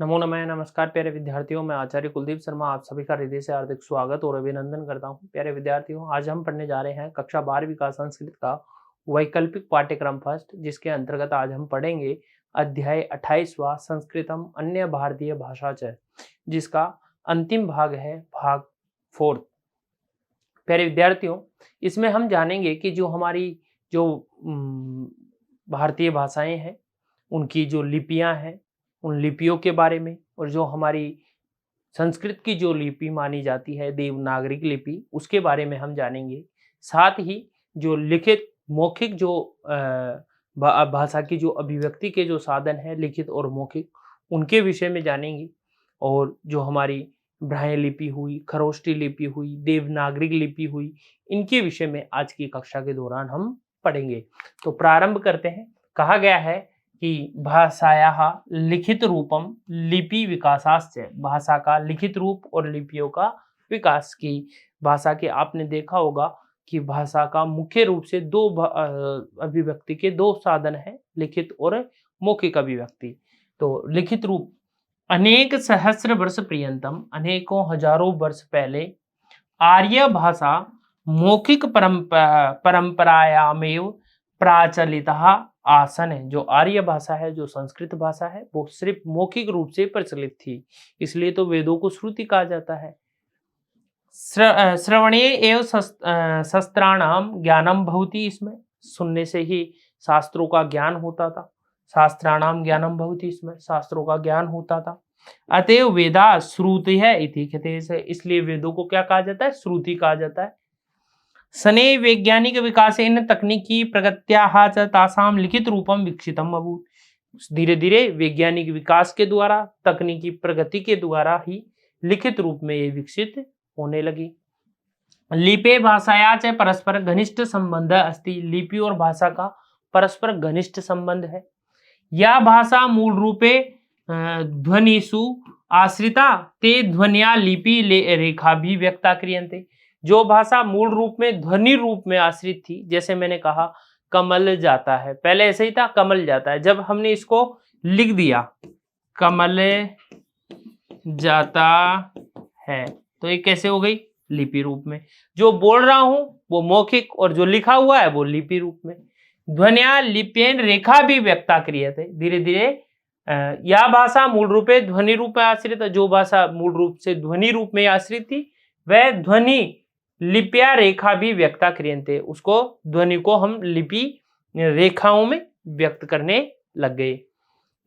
नमो नमः नमस्कार प्यारे विद्यार्थियों, मैं आचार्य कुलदीप शर्मा आप सभी का हृदय से हार्दिक स्वागत और अभिनंदन करता हूं। प्यारे विद्यार्थियों, आज हम पढ़ने जा रहे हैं कक्षा 12वीं का संस्कृत का वैकल्पिक पाठ्यक्रम फर्स्ट, जिसके अंतर्गत आज हम पढ़ेंगे अध्याय 28वां संस्कृतम अन्य भारतीय भाषा च, जिसका अंतिम भाग है भाग 4। प्यारे विद्यार्थियों, इसमें हम जानेंगे कि जो हमारी जो भारतीय भाषाएं हैं, उनकी जो लिपियां हैं, उन लिपियों के बारे में, और जो हमारी संस्कृत की जो लिपि मानी जाती है देवनागरिक लिपि, उसके बारे में हम जानेंगे। साथ ही जो लिखित मौखिक जो भाषा की जो अभिव्यक्ति के जो साधन है लिखित और मौखिक, उनके विषय में जानेंगे। और जो हमारी ब्राह्मी लिपि हुई, खरोष्टी लिपि हुई, देवनागरिक लिपि हुई, इनके विषय में आज की कक्षा के दौरान हम पढ़ेंगे। तो प्रारंभ करते हैं। कहा गया है कि भाषायाः लिखित रूपम लिपि विकासाश्च, भाषा का लिखित रूप और लिपियों का विकास की। भाषा के आपने देखा होगा कि भाषा का मुख्य रूप से दो अभिव्यक्ति के दो साधन हैं, लिखित और मौखिक अभिव्यक्ति। तो लिखित रूप अनेक सहस्र वर्ष पर्यंतम, अनेकों हजारों वर्ष पहले आर्य भाषा मौखिक परंपरायामेव प्राचलितः आसन है। जो आर्य भाषा है, जो संस्कृत भाषा है, वो सिर्फ मौखिक रूप से प्रचलित थी, इसलिए तो वेदों को श्रुति कहा जाता है। श्रवणे एव शस्त्राणाम ज्ञानम भवति, इसमें सुनने से ही शास्त्रों का ज्ञान होता था। शास्त्राणाम ज्ञानम भवति, इसमें शास्त्रों का ज्ञान होता था। अतएव वेदा श्रुति है इति कहते हैं, इसलिए वेदों को क्या कहा जाता है? श्रुति कहा जाता है। सने वैज्ञानिक विकासेन तकनीकी प्रगत्याः च तासाम लिखित रूपम विकसितम अभूत। धीरे धीरे वैज्ञानिक विकास के द्वारा, तकनीकी प्रगति के द्वारा ही लिखित रूप में ये विकसित होने लगी। लिपि भाषाया च परस्पर घनिष्ठ संबंध अस्ति, लिपि और भाषा का परस्पर घनिष्ठ संबंध है। यह भाषा मूल रूपे ध्वनिषु आश्रिता ते ध्वनिया लिपि रेखा भी व्यक्ता क्रियन्ते। जो भाषा मूल रूप में ध्वनि रूप में आश्रित थी, जैसे मैंने कहा कमल जाता है, पहले ऐसे ही था कमल जाता है, जब हमने इसको लिख दिया कमल जाता है, तो ये कैसे हो गई? लिपि रूप में। जो बोल रहा हूं वो मौखिक, और जो लिखा हुआ है वो लिपि रूप में। ध्वनिया लिप्येन रेखा भी व्यक्ता क्रियते। धीरे धीरे यह भाषा मूल रूप में ध्वनि रूप में आश्रित है। जो भाषा मूल रूप से ध्वनि रूप में आश्रित थी, वह ध्वनि लिपिया रेखा भी व्यक्ता क्रियन्ते, उसको ध्वनि को हम लिपि रेखाओं में व्यक्त करने लग गए।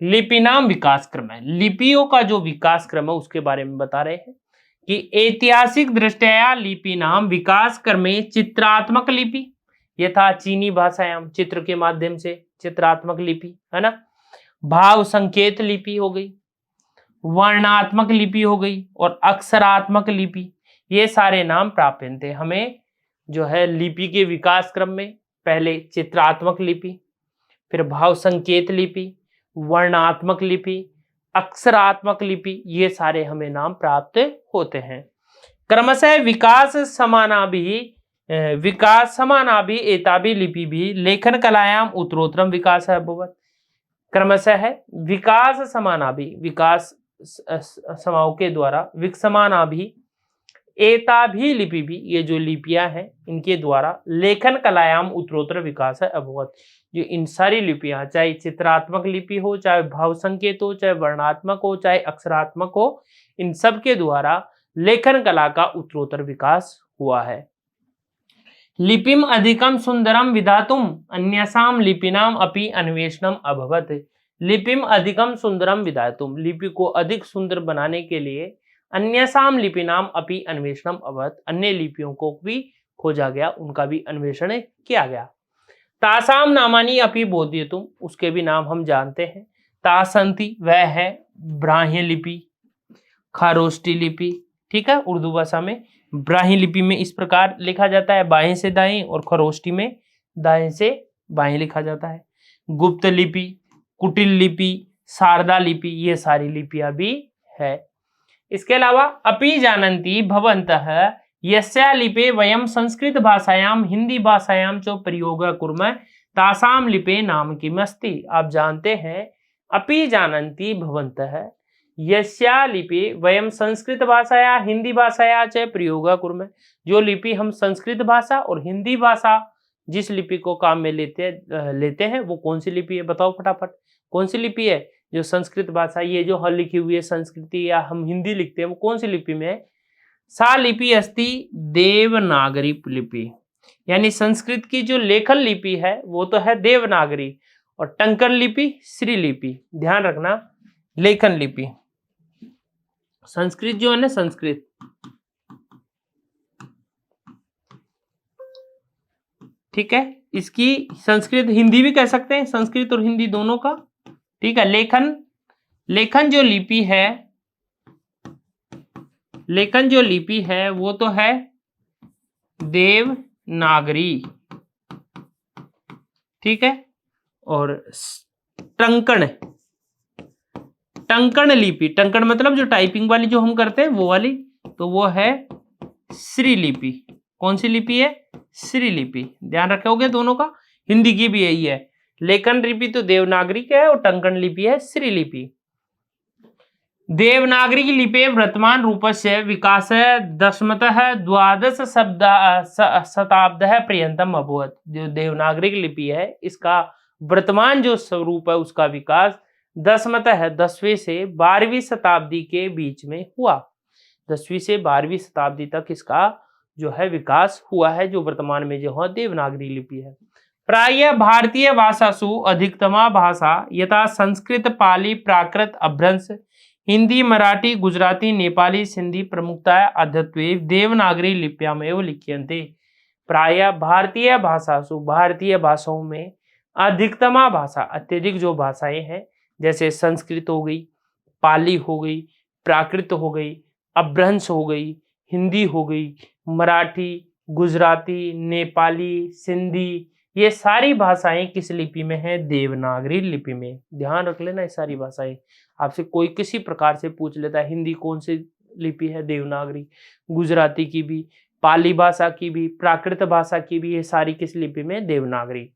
लिपि नाम विकास क्रम है, लिपियों का जो विकास क्रम है उसके बारे में बता रहे हैं कि ऐतिहासिक दृष्टया लिपि नाम विकास क्रमे चित्रात्मक लिपि यथा चीनी भाषायाम, चित्र के माध्यम से चित्रात्मक लिपि है ना, भाव संकेत लिपि हो गई, वर्णात्मक लिपि हो गई, और अक्षरात्मक लिपि, ये सारे नाम प्राप्त थे हमें। जो है लिपि के विकास क्रम में पहले चित्रात्मक लिपि, फिर भाव संकेत लिपि, वर्णात्मक लिपि, अक्षरात्मक लिपि, ये सारे हमें नाम प्राप्त होते हैं। क्रमशः विकास समानाभि एताभि लिपि भी लेखन कलायाम उत्तरोत्तरम विकास है भवत्। क्रमशः है विकास समानाभि, विकास समाओं के द्वारा, विकसमानाभि एताभि लिपि भी, ये जो लिपियां हैं इनके द्वारा लेखन कलायाम उत्तरोत्तर विकास है अभवत। जो इन सारी लिपियां, चाहे चित्रात्मक लिपि हो, चाहे भाव संकेत हो, चाहे वर्णात्मक हो, चाहे अक्षरात्मक हो, इन सब के द्वारा लेखन कला का उत्तरोत्तर विकास हुआ है। लिपिम अधिकम सुंदरम विधातुम अन्यसाम लिपिनाम अपि अन्वेषणम अभवत। लिपिम अधिकम सुंदरम विधातुम, लिपि को अधिक सुंदर बनाने के लिए अन्यसाम लिपिनाम अपि अन्वेषणम अभवत, अन्य लिपियों को भी खोजा गया, उनका भी अन्वेषण किया गया। तासाम नामानी अपि बोध्यतुम, उसके भी नाम हम जानते हैं। तासंति, वह है ब्राह्मी लिपि, खारोष्टी लिपि, ठीक है, उर्दू भाषा में ब्राह्मी लिपि में इस प्रकार लिखा जाता है, बाएं से दाएं, और खरोष्टी में दाएं से बाएं लिखा जाता है। गुप्त लिपि, कुटिल लिपि, शारदा लिपि, ये सारी लिपियां भी है। इसके अलावा अपि जानन्ति भवन्तः यस्या लिपे वयम संस्कृत भाषायाम हिंदी भाषायाम च प्रयोग कुर्मः तासाम लिपे नाम किमस्ति। आप जानते हैं अपि जानन्ति भवन्तः, यस्या लिपि वयम संस्कृत भाषाया हिंदी भाषाया च प्रयोग कुर्मः। जो लिपि हम संस्कृत भाषा और हिंदी भाषा जिस लिपि को काम में लेते हैं वो कौन सी लिपि है, बताओ फटाफट। कौन सी लिपि है जो संस्कृत भाषा, ये जो हल लिखी हुई है संस्कृति या हम हिंदी लिखते हैं, वो कौन सी लिपि में है? सा लिपि अस्ति देवनागरी लिपि। यानी संस्कृत की जो लेखन लिपि है वो तो है देवनागरी, और टंकन लिपि श्री लिपि। ध्यान रखना, लेखन लिपि संस्कृत जो है ना, संस्कृत ठीक है, इसकी संस्कृत हिंदी भी कह सकते हैं, संस्कृत और हिंदी दोनों का। ठीक है, लेखन जो लिपि है, लेखन जो लिपि है वो तो है देवनागरी। ठीक है, और टंकण लिपि, टंकण मतलब जो टाइपिंग वाली जो हम करते हैं वो वाली, तो वो है श्री लिपि। कौन सी लिपि है? श्री लिपि। ध्यान रखोगे दोनों का, हिंदी की भी यही है। लेखन लिपि तो देवनागरी का है और टंकण लिपि है श्री लिपि। देवनागरी लिपि वर्तमान रूपस्य विकास दशमतः द्वादश शताब्दः पर्यन्तम अभवत्। जो देवनागरी लिपि है इसका वर्तमान जो स्वरूप है उसका विकास दशमतः 10वीं से 12वीं शताब्दी के बीच में हुआ। 10वीं से 12वीं शताब्दी तक इसका जो है विकास हुआ है, जो वर्तमान में जो है देवनागरी लिपि है। प्राय भारतीय भाषासु अधिकतमा भाषा यथा संस्कृत, पाली, प्राकृत, अभ्रंश, हिंदी, मराठी, गुजराती, नेपाली, सिंधी प्रमुखतया अद्यत्वे देवनागरी लिप्यामेव लिख्यन्ते। प्राय भारतीय भाषासु, भारतीय भाषाओं में अधिकतमा भाषा, अत्यधिक जो भाषाएं हैं, जैसे संस्कृत हो गई, पाली हो गई, प्राकृत हो गई, अभ्रंश हो गई, हिंदी हो गई, मराठी, गुजराती, नेपाली, सिंधी, ये सारी भाषाएं किस लिपि में है? देवनागरी लिपि में। ध्यान रख लेना, ये सारी भाषाएं आपसे कोई किसी प्रकार से पूछ लेता है, हिंदी कौन सी लिपि है? देवनागरी। गुजराती की भी, पाली भाषा की भी, प्राकृत भाषा की भी, ये सारी किस लिपि में? देवनागरी।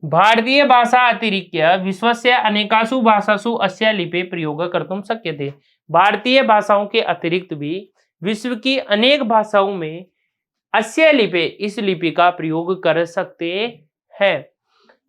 भारतीय भाषा अतिरिच्य विश्वस्य अनेकासु भाषासु अस्य लिपि प्रयोग कर्तुं शक्यते। भारतीय भाषाओं के अतिरिक्त भी विश्व की अनेक भाषाओं में अस्य लिपि, इस लिपि का प्रयोग कर सकते हैं।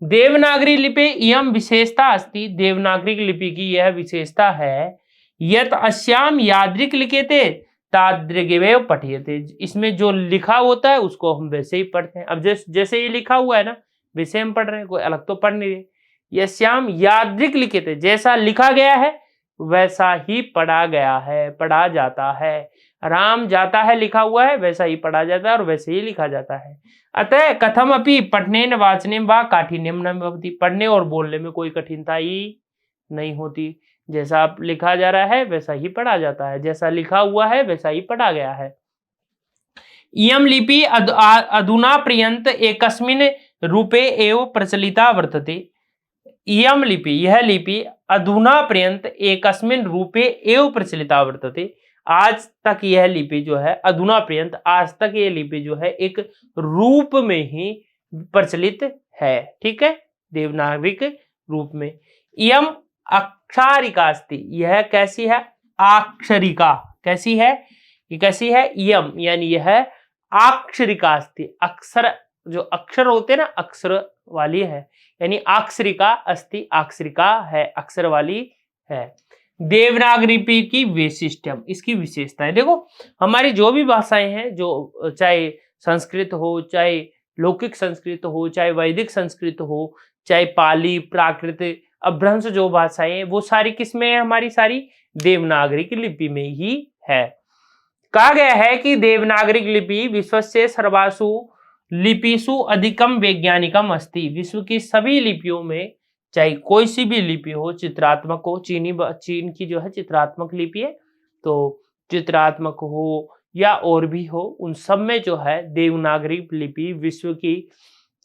देवनागरी लिपि इयं विशेषता अस्ति। देवनागरी लिपि की यह विशेषता है यत् अस्याम यादृक् लिख्यते तादृगेव पठ्यते। इसमें जो लिखा होता है उसको हम वैसे ही पढ़ते हैं। अब जैसे ये लिखा हुआ है ना, वैसे हम पढ़ रहे हैं, कोई अलग तो पढ़ नहीं रहे। यस्याम यादृक् लिख्यते, जैसा लिखा गया है वैसा ही पढ़ा गया है, पढ़ा जाता है। राम जाता है लिखा हुआ है, वैसा ही पढ़ा जाता है और वैसे ही लिखा जाता है। अतः कथम अपि पठनेन वाचनेन वा काठिन्यम न भवति। पढ़ने और बोलने में कोई कठिनता ही नहीं होती। जैसा लिखा जा रहा है वैसा ही पढ़ा जाता है, जैसा लिखा हुआ है वैसा ही पढ़ा गया है। इयं लिपि अधुना पर्यन्त एकस्मिन् रूपे एव प्रचलिता वर्तते। इयं लिपि, यह लिपि अधुना पर्यन्त एकस्मिन् रूपे एव प्रचलिता वर्तते। आज तक यह लिपि जो है, अधुना पर्यंत, आज तक यह लिपि जो है एक रूप में ही प्रचलित है। ठीक है, देवनागरिक रूप में। इयं अक्षरिका अस्ति, यह कैसी है? अक्षरिका। कैसी है? ये कैसी है? इयं यानी यह अक्षरिका अस्ति। अक्षर, जो अक्षर होते हैं ना, अक्षर वाली है, यानी अक्षरिका अस्ति, अक्षरिका है, अक्षर वाली है। देवनागरी लिपि की वैशिष्ट्यम, इसकी विशेषता है। देखो हमारी जो भी भाषाएं हैं, जो चाहे संस्कृत हो, चाहे लौकिक संस्कृत हो, चाहे वैदिक संस्कृत हो, चाहे पाली, प्राकृत, अभ्रंश जो भाषाएं हैं, वो सारी किस में है? हमारी सारी देवनागरी की लिपि में ही है। कहा गया है कि देवनागरी लिपि विश्वस्य सर्वासु लिपिसु अधिकम वैज्ञानिकम अस्ति। विश्व की सभी लिपियों में, चाहे कोई सी भी लिपि हो, चित्रात्मक हो, चीन की जो है चित्रात्मक लिपि है, तो चित्रात्मक हो या और भी हो, उन सब में जो है देवनागरी लिपि विश्व की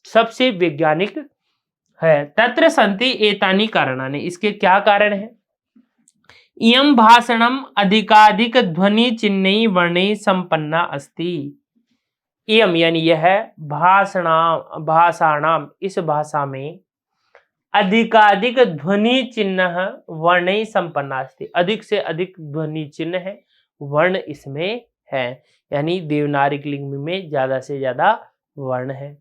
सबसे वैज्ञानिक है। तत्र सन्ति एतानि कारणानि, इसके क्या कारण है? इयं भाषणम अधिकाधिक ध्वनि चिन्है वर्णै संपन्ना अस्ति। इयं यानी यह भाषाणाम, इस भाषा में अधिकाधिक ध्वनि चिन्ह वर्ण संपन्ना अस्ति, अधिक से अधिक ध्वनि चिन्ह है वर्ण इसमें है, यानी देवनागरी लिंग में ज्यादा से ज्यादा वर्ण है।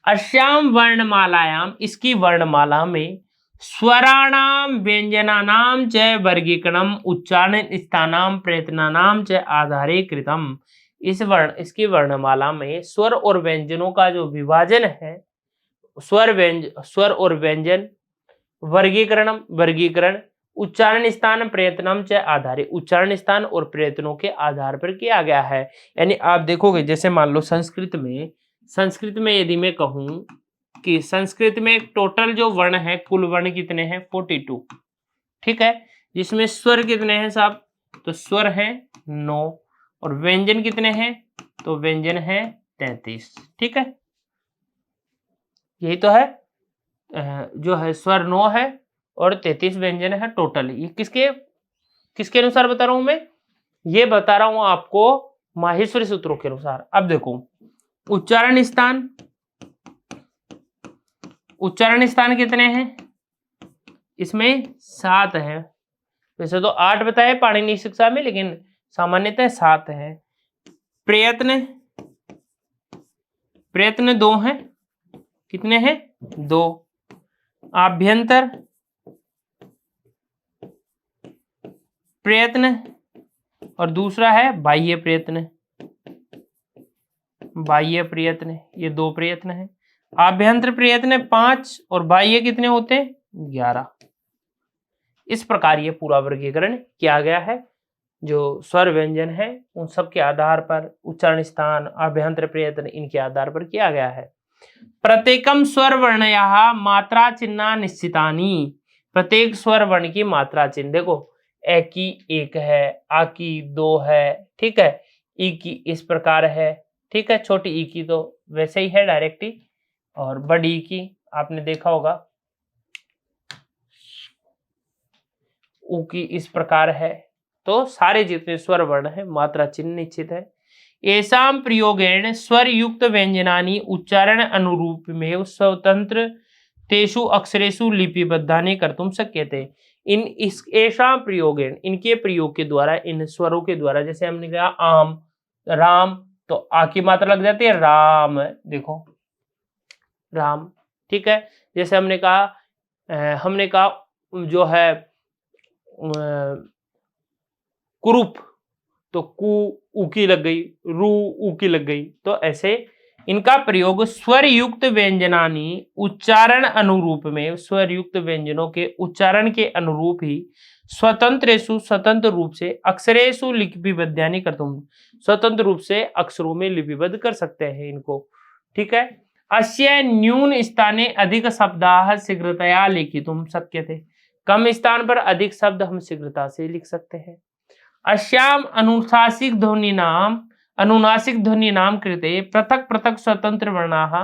अस्याम वर्णमालायाम, इसकी वर्णमाला में स्वराणाम व्यंजनानाम च वर्गीकरणम उच्चारण स्थानाम प्रयत्नानाम च आधारे कृतम। इसकी वर्णमाला में स्वर और व्यंजनों का जो विभाजन है, स्वर और व्यंजन, वर्गीकरण, उच्चारण स्थान प्रयत्नम च आधारे, उच्चारण स्थान और प्रयत्नों के आधार पर किया गया है। यानी आप देखोगे जैसे मान लो संस्कृत में यदि मैं कहूं कि संस्कृत में टोटल जो वर्ण है, कुल वर्ण कितने हैं 42, ठीक है, जिसमें स्वर कितने हैं साहब, तो स्वर है 9 और व्यंजन कितने हैं, तो व्यंजन है 33, ठीक है, यही तो है, जो है स्वर 9 है और 33 व्यंजन है टोटल। ये किसके अनुसार बता रहा हूं मैं, ये बता रहा हूं आपको माहेश्वरी सूत्रों के अनुसार। अब देखो उच्चारण स्थान कितने हैं, इसमें 7 है, वैसे तो 8 बताए पाणिनि शिक्षा में, लेकिन सामान्यतः 7 है। प्रयत्न 2 हैं, कितने हैं 2। आभ्यंतर प्रयत्न और दूसरा है बाह्य प्रयत्न, ये 2 प्रयत्न है। आभ्यंतर प्रयत्न 5 और बाह्य कितने होते हैं 11। इस प्रकार ये पूरा वर्गीकरण किया गया है, जो स्वर व्यंजन है उन सब के आधार पर, उच्चारण स्थान, आभ्यंतर प्रयत्न, इनके आधार पर किया गया है। प्रत्येकम स्वर वर्णया मात्रा चिन्ह निश्चितानि, प्रत्येक स्वर वर्ण की मात्रा चिन्ह, देखो ए की 1 है, आ की 2 है, ठीक है, ई की इस प्रकार है, ठीक है, छोटी ई की तो वैसे ही है डायरेक्ट ही, और बड़ी ई की आपने देखा होगा ऊ की इस प्रकार है। तो सारे जितने स्वर वर्ण है मात्रा चिन्ह निश्चित है। एसाम प्रयोगेण स्वर युक्त व्यंजनानि उच्चारण अनुरूप में स्वतंत्र तेषु अक्षरेषु लिपिबद्धानि कर्तुम शक्यते। ऐसा प्रयोगेण, इनके प्रयोग के द्वारा, इन स्वरों के द्वारा, जैसे हमने कहा आम, राम, तो आ की मात्रा लग जाती है राम, देखो राम, ठीक है। जैसे हमने कहा जो है कुरूप, तो कु ऊ की लग गई, रू ऊ की लग गई, तो ऐसे इनका प्रयोग स्वर युक्त व्यंजनानि उच्चारण अनुरूप में, स्वर युक्त व्यंजनों के उच्चारण के अनुरूप ही स्वतंत्र रूप से अक्षरेषु लिपिबद्धानि कर्तुम, स्वतंत्र रूप से अक्षरों में लिपिबद्ध कर सकते हैं इनको, ठीक है। अस्य न्यून स्थाने अधिक शब्दाः शीघ्रतया लिखितुम शक्यते, कम स्थान पर अधिक शब्द हम शीघ्रता से लिख सकते हैं। अस्याम अनुनासिक ध्वनि नाम कृते पृथक पृथक स्वतंत्र वर्णाः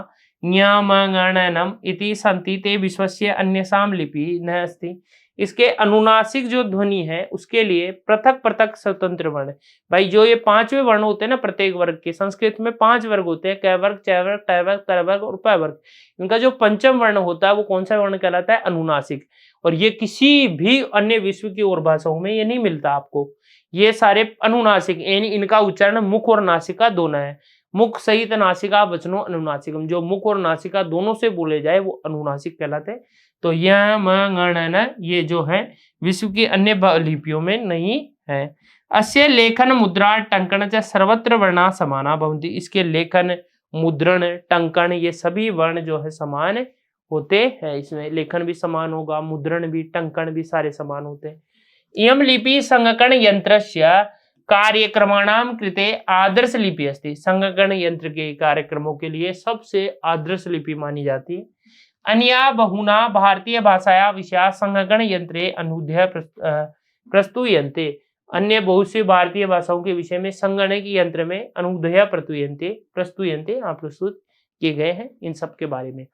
न्यामगणनम इति सन्ति ते विश्वस्य अन्यसाम लिपि न अस्ति। इसके अनुनासिक जो ध्वनि है उसके लिए पृथक पृथक स्वतंत्र वर्ण, भाई जो ये 5वें वर्ण होते हैं ना प्रत्येक वर्ग के, संस्कृत में 5 वर्ग होते हैं, क वर्ग, च वर्ग, ट वर्ग, त वर्ग और प वर्ग। इनका जो पंचम वर्ण होता है वो कौन सा वर्ण कहलाता है, अनुनासिक। और ये किसी भी अन्य विश्व की और भाषाओं में ये नहीं मिलता आपको, ये सारे अनुनासिक, यानी इनका उच्चारण मुख और नासिका दोनों है, मुख सहित नासिका वचनो अनुनासिकम, जो मुख और नासिका दोनों से बोले जाए वो अनुनासिक कहलाते हैं। तो यह म ये जो है विश्व की अन्य लिपियों में नहीं है। अस्य लेखन मुद्रा टंकन च सर्वत्र वर्णा समाना भवन्ति, इसके लेखन, मुद्रण, टंकन ये सभी वर्ण जो है समान होते हैं, इसमें लेखन भी समान होगा, मुद्रण भी, टंकन भी सारे समान होते हैं। इयं लिपि संगणक यंत्रस्य कार्यक्रमाणाम कृते आदर्श लिपि अस्ति, संगणक यंत्र के कार्यक्रमों के लिए सबसे आदर्श लिपि मानी जाती है। अन्या बहुना भारतीय भाषाया विषया संगणक यंत्रे अनूद्य प्रस्तुयन्ते, अन्य बहुत सी भारतीय भाषाओं के विषय में संगणक यंत्र में अनूद्य प्रस्तुयन्ते यहाँ प्रस्तुत किए गए हैं इन सब के बारे में।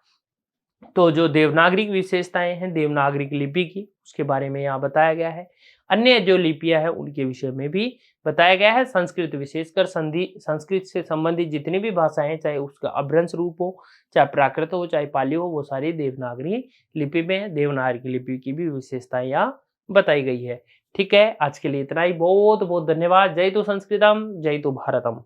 तो जो देवनागरी विशेषताएं हैं देवनागरी लिपि की, उसके बारे में यहाँ बताया गया है। अन्य जो लिपियां हैं उनके विषय में भी बताया गया है। संस्कृत विशेषकर संस्कृत से संबंधित जितनी भी भाषाएं हैं, चाहे उसका अपभ्रंश रूप हो, चाहे प्राकृत हो, चाहे पाली हो, वो सारी देवनागरी लिपि में है। देवनागरी लिपि की भी विशेषताएं यहाँ बताई गई है। ठीक है, आज के लिए इतना ही। बहुत बहुत धन्यवाद। जय तो संस्कृतम, जय तो भारतम।